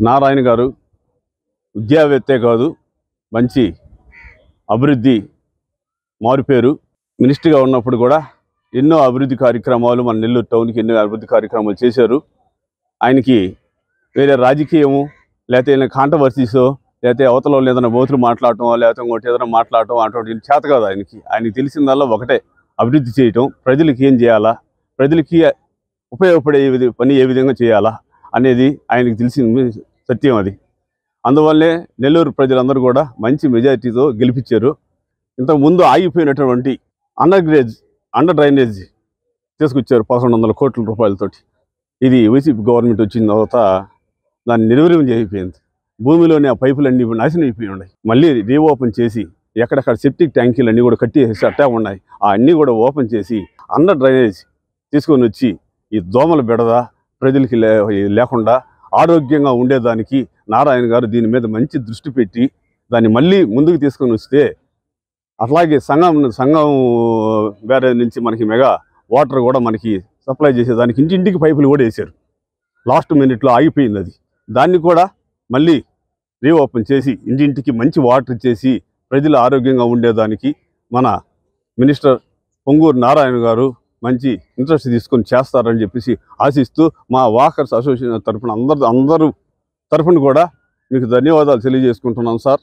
నారాయణ గారు విద్యావేత్తే కాదు, మంచి అభివృద్ధి మారుపేరు. మినిస్టర్గా ఉన్నప్పుడు కూడా ఎన్నో అభివృద్ధి కార్యక్రమాలు మన నెల్లూరు టౌన్కి ఎన్నో అభివృద్ధి కార్యక్రమాలు చేశారు. ఆయనకి వేరే రాజకీయము లేకపోతే ఏదైనా కాంట్రవర్సీసో లేకపోతే అవతల వాళ్ళు ఏదైనా బోతులు మాట్లాడటం లేకపోతే ఇంకోటి ఏదైనా మాట్లాడటం అటువంటి చేత కాదు. ఆయనకి తెలిసిందల్లా ఒకటే, అభివృద్ధి చేయటం, ప్రజలకి ఏం చేయాలా, ప్రజలకి ఉపయోగపడే పని ఏ విధంగా చేయాలా అనేది ఆయనకి తెలిసిన సత్యం అది. అందువల్లే నెల్లూరు ప్రజలందరూ కూడా మంచి మెజారిటీతో గెలిపించారు. ఇంతకుముందు ఆగిపోయినటువంటి అండర్ డ్రైనేజ్ తీసుకొచ్చారు 1100 కోట్ల రూపాయలతోటి. ఇది వైసీపీ గవర్నమెంట్ వచ్చిన తర్వాత దాన్ని నిర్వీర్యం చేయిపోయింది. భూమిలోని ఆ పైపులన్నీ నాశనం అయిపోయి ఉన్నాయి. మళ్ళీ రీఓపెన్ చేసి ఎక్కడెక్కడ సెప్టిక్ ట్యాంకీలు అన్నీ కూడా కట్టేసి అట్టా ఉన్నాయి. ఆ అన్నీ కూడా ఓపెన్ చేసి అండర్ డ్రైనేజ్ తీసుకొని వచ్చి ఈ దోమల బెడద ప్రజలకి లేకుండా ఆరోగ్యంగా ఉండేదానికి నారాయణ గారు దీని మీద మంచి దృష్టి పెట్టి దాన్ని మళ్ళీ ముందుకు తీసుకొని వస్తే, అట్లాగే సంఘం బ్యారేజ్ నుంచి మనకి మెగా వాటర్ కూడా మనకి సప్లై చేసేదానికి ఇంటింటికి పైపులు కూడా వేశారు. లాస్ట్ మినిట్లో ఆగిపోయింది అది. దాన్ని కూడా మళ్ళీ రీఓపెన్ చేసి ఇంటింటికి మంచి వాటర్ ఇచ్చేసి ప్రజలు ఆరోగ్యంగా ఉండేదానికి మన మినిస్టర్ పొంగూరు నారాయణ గారు మంచి ఇంట్రెస్ట్ తీసుకొని చేస్తారని చెప్పేసి ఆశిస్తూ మా వాకర్స్ అసోసియేషన్ తరఫున అందరూ తరఫున కూడా మీకు ధన్యవాదాలు తెలియజేసుకుంటున్నాం సార్.